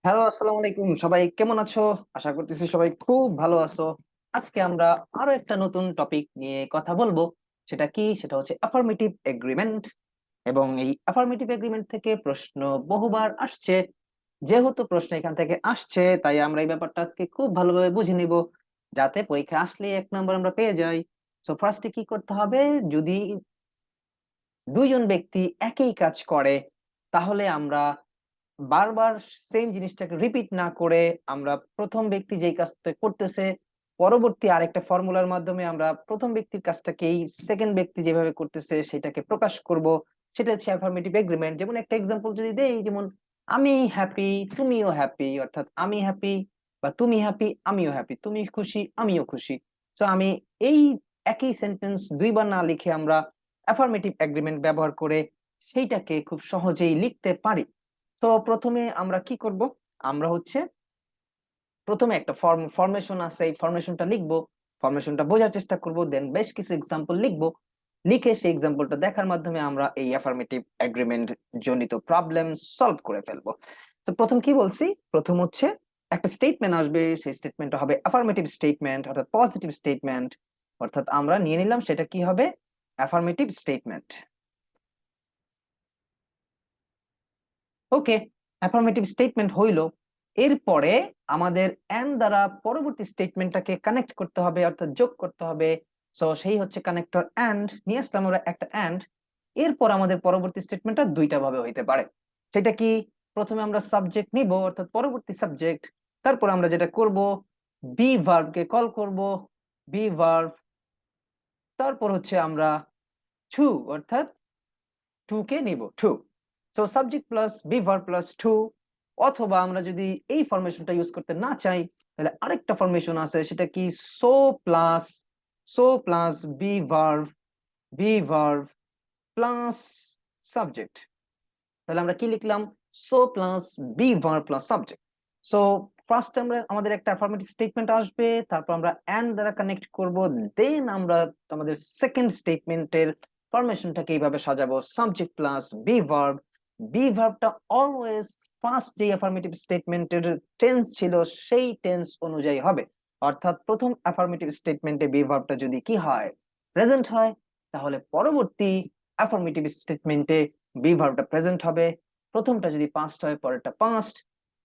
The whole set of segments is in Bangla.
হ্যালো, আসসালামু আলাইকুম। সবাই কেমন আছো? আশা করতেছি সবাই খুব ভালো আছো। আজকে আমরা আরো একটা নতুন টপিক নিয়ে কথা বলবো। সেটা কি? সেটা হচ্ছে অ্যাফার্মেটিভ এগ্রিমেন্ট। এবং এই অ্যাফার্মেটিভ এগ্রিমেন্ট থেকে প্রশ্ন বহুবার আসছে। যেহেতু প্রশ্ন এখান থেকে আসছে, তাই আমরা এই ব্যাপারটা আজকে খুব ভালোভাবে বুঝে নিব, যাতে পরীক্ষা আসলে 1 নম্বর আমরা পেয়ে যাই। সো ফার্স্টে কি করতে হবে? যদি দুইজন ব্যক্তি একই কাজ করে, তাহলে আমরা বারবার সেম জিনিসটাকে রিপিট না করে আমরা প্রথম ব্যক্তি যেই কাজটা করতেছে, পরবর্তী আরেকটা ফর্মুলার মাধ্যমে আমরা প্রথম ব্যক্তির কাজটাকেই সেকেন্ড ব্যক্তি যেভাবে করতেছে সেটাকে প্রকাশ করব। সেটা হচ্ছে অ্যাফার্মেটিভ এগ্রিমেন্ট। যেমন একটা এক্সাম্পল যদি দেই, যেমন আমি হ্যাপি, তুমিও হ্যাপি, অর্থাৎ আমি হ্যাপি বা তুমি হ্যাপি, আমিও হ্যাপি, তুমি খুশি, আমিও খুশি। তো আমি এই একই সেন্টেন্স দুইবার না লিখে আমরা অ্যাফার্মেটিভ এগ্রিমেন্ট ব্যবহার করে সেইটাকে খুব সহজেই লিখতে পারি। তো প্রথমে আমরা কি করব? আমরা হচ্ছে প্রথমে একটা ফরমেশন আছে, এই ফরমেশনটা লিখবো, ফরমেশনটা বোঝার চেষ্টা করব, দেন বেশ কিছু এক্সাম্পল লিখবো। লিখে সেই এক্সাম্পলটা দেখার মাধ্যমে আমরা এই অ্যাফার্মেটিভ এগ্রিমেন্ট জনিত প্রবলেম সলভ করে ফেলবো। তো প্রথম কি বলছি? প্রথম হচ্ছে একটা স্টেটমেন্ট আসবে, সেই স্টেটমেন্টটা হবে অ্যাফার্মেটিভ স্টেটমেন্ট, অর্থাৎ পজিটিভ স্টেটমেন্ট। অর্থাৎ আমরা নিয়ে নিলাম সেটা কি হবে? Affirmative statement. Okay, affirmative statement হইলো। এরপরে আমাদের এন্ড দ্বারা পরবর্তী স্টেটমেন্টটাকে কানেক্ট করতে হবে, অর্থাৎ যোগ করতে হবে। সো সেই হচ্ছে কানেক্টর এন্ড, নিয়ে আসলাম আমরা একটা এন্ড। এরপর আমাদের পরবর্তী স্টেটমেন্টটা দুইটা ভাবে হইতে পারে। সেটা কি? প্রথমে আমরা সাবজেক্ট নিব, অর্থাৎ পরবর্তী সাবজেক্ট। তারপর আমরা যেটা করব, বি ভার্বকে কল করব, বি ভার্ব। তারপর হচ্ছে আমরা টু, অর্থাৎ টু কে নিব, too. So subject plus be verb plus too. অথবা আমরা যদি এই ফরমেশনটা ইউজ করতে না চাই, তাহলে আরেকটা ফরমেশন আছে, সেটা কি? So plus, so plus be verb, B verb plus subject. তাহলে আমরা কি লিখলাম? So plus be verb plus subject. So first আমরা আমাদের একটা অ্যাফার্মেটিভ স্টেটমেন্ট আসবে, তারপর আমরা এন্ড দ্বারা কানেক্ট করব, দেন আমরা আমাদের সেকেন্ড স্টেটমেন্টের ফরমেশনটাকে এইভাবে সাজাবো, subject plus be verb. Be ভার্বটা অলওয়েজ ফার্স্ট যে অ্যাফার্মেটিভ স্টেটমেন্টের টেন্স ছিল সেই টেন্স অনুযায়ী হবে। অর্থাৎ প্রথম অ্যাফার্মেটিভ স্টেটমেন্টে বি ভার্বটা যদি কি হয়? প্রেজেন্ট হয়, তাহলে পরবর্তী অ্যাফার্মেটিভ স্টেটমেন্টে বি ভার্বটা প্রেজেন্ট হবে। প্রথমটা যদি পাস্ট হয়, পরেরটা পাস্ট।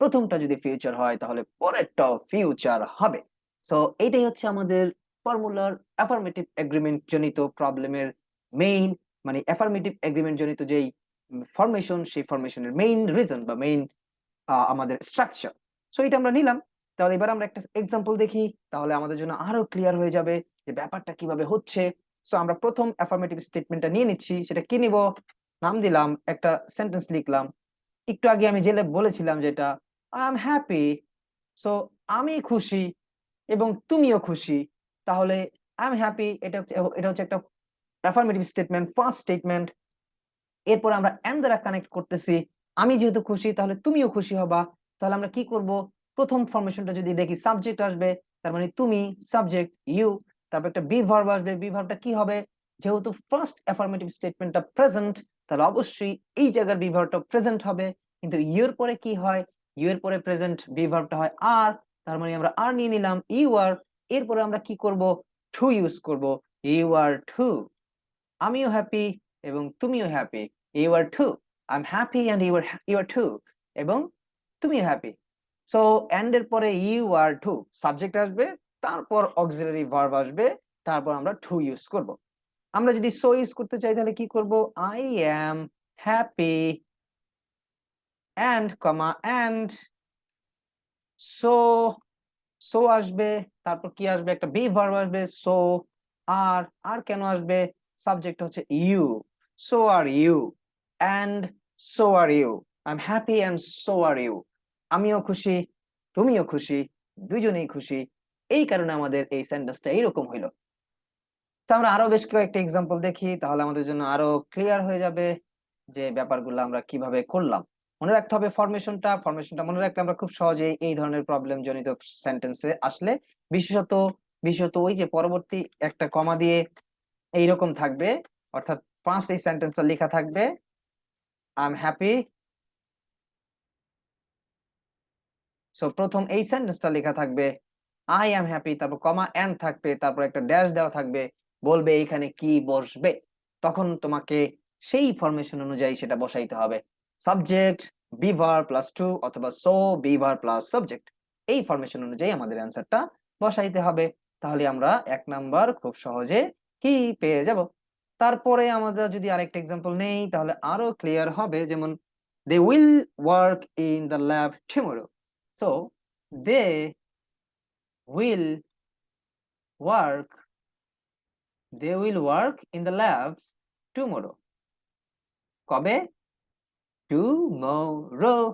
প্রথমটা যদি ফিউচার হয়, তাহলে পরেরটাও ফিউচার হবে। সো এইটাই হচ্ছে আমাদের ফর্মুলার অ্যাফার্মেটিভ এগ্রিমেন্ট জনিত প্রবলেমের মেইন, মানে অ্যাফার্মেটিভ এগ্রিমেন্ট জনিত যেই ফরমেশন, সেই ফরমেশনের মেইন রিজন বা মেইন আমাদের স্ট্রাকচার। সো এটা আমরা নিলাম। তাহলে এবার আমরা একটা এক্সাম্পল দেখি, তাহলে আমাদের জন্য আরো ক্লিয়ার হয়ে যাবে যে ব্যাপারটা কিভাবে হচ্ছে। সো আমরা প্রথম অ্যাফার্মেটিভ স্টেটমেন্টটা নিয়ে নিচ্ছি। সেটা কি নিব? নাম দিলাম, একটা সেন্টেন্স লিখলাম। একটু আগে আমি যেটা বলেছিলাম, যেটা আই এম হ্যাপি। সো আমি খুশি এবং তুমিও খুশি। তাহলে আই এম হ্যাপি, এটা হচ্ছে একটা অ্যাফার্মেটিভ স্টেটমেন্ট, ফার্স্ট স্টেটমেন্ট। এরপর আমরা এন্ড দ্বারা কানেক্ট করতেছি। আমি যেহেতু খুশি, তাহলে তুমিও খুশি হবা। তাহলে আমরা কি করব? প্রথম ফরমেশনটা যদি দেখি, সাবজেক্ট আসবে, তার মানে তুমি, সাবজেক্ট ইউ। তারপর একটা বি ভার্ব আসবে, বি ভার্বটা কি হবে? যেহেতু ফার্স্ট অ্যাফার্মেটিভ স্টেটমেন্টটা প্রেজেন্ট, তাহলে অবশ্যই এই জায়গার বি ভার্বটা প্রেজেন্ট হবে। কিন্তু ইউ এর পরে কি হয়? ইউ এর পরে প্রেজেন্ট বি ভার্বটা হয় আর। তার মানে আমরা আর নিয়ে নিলাম, ইউ আর। এরপরে আমরা কি করব? টু ইউজ করব, ইউ আর টু। আমিও হ্যাপি এবং তুমিও happy, you are too. I am happy and you are too, এবং তুমিও হ্যাপি। সো এন্ড এর পরে ইউ আর টু, সাবজেক্ট আসবে, তারপর অক্সিলারি ভার্ব আসবে, তারপর আমরা টু ইউজ করব। আমরা যদি সো ইউজ করতে চাই, তাহলে কি করব? I am happy and comma and so, so আসবে, তারপর কি আসবে? একটা বি ভার্ব আসবে, সো। আর আর কেন আসবে? সাবজেক্ট হচ্ছে you, so are you and so are you. I am happy and so are you. আমিও খুশি, তুমিও খুশি, দুইজনেই খুশি। এই কারণে আমাদের এই সেন্টেন্সটা এইরকম হইলো। তো আমরা আরো বেশ কয়েকটা এক্সাম্পল দেখি, তাহলে আমাদের জন্য আরো ক্লিয়ার হয়ে যাবে যে ব্যাপারগুলো আমরা কিভাবে করলাম। মনে রাখতে হবে ফরমেশনটা মনে রাখলে আমরা খুব সহজেই এই ধরনের প্রবলেম জনিত সেন্টেন্সে আসলে, বিশেষত বিশেষত ওই যে পরবর্তী একটা কমা দিয়ে এইরকম থাকবে, অর্থাৎ ফার্স্ট এই সেন্টেন্সটা লেখা থাকবে, আই এম হ্যাপি সো প্রথম এই সেন্টেন্সটা লেখা থাকবে আই অ্যাম হ্যাপি, তারপর কমা এন্ড থাকবে, তারপর একটা ড্যাশ দেওয়া থাকবে, বলবে এখানে কি বসবে, তখন তোমাকে সেই ফরমেশন অনুযায়ী সেটা বসাইতে হবে। Subject be verb plus too অথবা so be verb plus subject, এই ফরমেশন অনুযায়ী আমাদের অ্যান্সারটা বসাইতে হবে। তাহলে আমরা 1 নাম্বার খুব সহজে কি পেয়ে যাব। তারপরে আমাদের যদি আরেকটা এক্সাম্পল নেই তাহলে আরো ক্লিয়ার হবে। যেমন they will work in the lab tomorrow, so they will work in the lab tomorrow। কবে? tomorrow,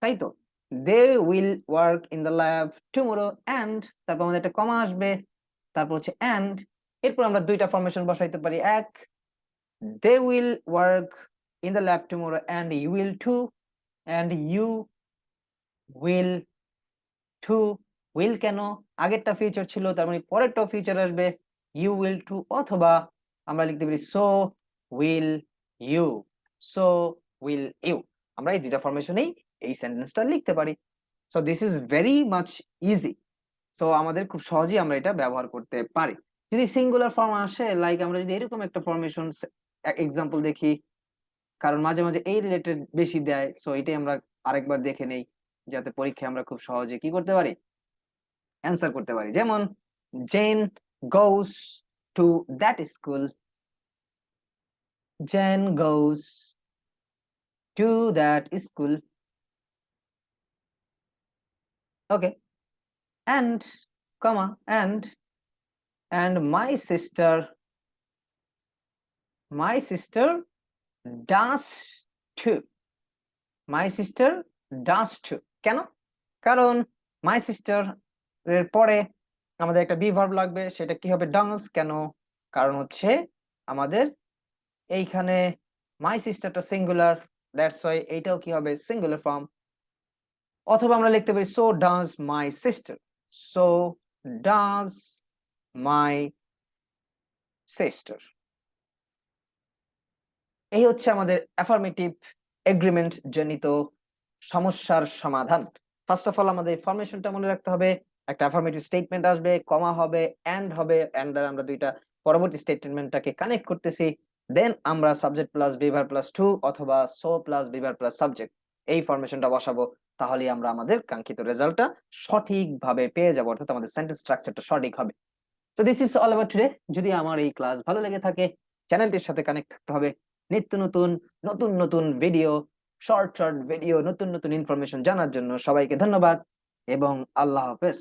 তাই তো। they will work in the lab tomorrow and তারপর আমাদের একটা কমা আসবে, তারপর হচ্ছে and, এরপর আমরা দুইটা ফরমেশন বসাইতে পারি। এক, they will work in the lab tomorrow and you will too, and you will too। will কেন? আগেরটা ফিউচার ছিল, তার মানে পরেরটাও ফিউচার আসবে, you will too, অথবা আমরা লিখতে পারি so will you, so will you। আমরা এই দুইটা ফরমেশনেই এই সেন্টেন্সটা লিখতে পারি। So this is very much easy. So আমাদের খুব সহজেই আমরা এটা ব্যবহার করতে পারি। যদি সিঙ্গুলার ফর্ম আসে, লাইক আমরা যদি এরকম একটা ফরমেশন এক্সাম্পল দেখি, কারণ মাঝে মাঝে এই রিলেটেড বেশি দেয়, সো এটাই আমরা আরেকবার দেখে নেই, যাতে পরীক্ষায় আমরা খুব সহজে কি করতে পারি, অ্যান্সার করতে পারি। যেমন Jane goes to that school, Jane goes to that school, okay, and comma and my sister does too, my sister does too। কেন? কারণ my sister এর পরে আমাদের একটা বি ভার্ব লাগবে, সেটা কি হবে? ডান্স। কেন? কারণ হচ্ছে আমাদের এইখানে my sisterটা সিঙ্গুলার, দ্যাটস ওয়াই এইটাও কি হবে? Singular form. অথবা আমরা লিখতে পারি so does my sister, so does my sister। এই হচ্ছে আমাদের অ্যাফার্মেটিভ এগ্রিমেন্ট জনিত সমস্যার সমাধান। ফার্স্ট অফ অল আমাদের ফরমেশনটা মনে রাখতে হবে। একটা অ্যাফার্মেটিভ স্টেটমেন্ট আসবে, কমা হবে, এন্ড হবে, এন্ড দ্বারা আমরা দুইটা পরবর্তী স্টেটমেন্টটাকে কানেক্ট করতেছি। দেন আমরা সাবজেক্ট প্লাস বিভার প্লাস টু অথবা সো প্লাস বিভার প্লাস সাবজেক্ট, এই ফরমেশনটা বসাবো। তাহলে আমরা আমাদের কাঙ্ক্ষিত রেজাল্টটা সঠিকভাবে পেয়ে যাবো, অর্থাৎ আমাদের সেন্টেন্স স্ট্রাকচারটা সঠিক হবে। So this is all about today. যদি আমার এই ক্লাস ভালো লেগে থাকে, চ্যানেলটির সাথে কানেক্ট থাকতে হবে। নিত্য নতুন নতুন নতুন ভিডিও, শর্ট ভিডিও, নতুন নতুন ইনফরমেশন জানার জন্য সবাইকে ধন্যবাদ এবং আল্লাহ হাফেজ।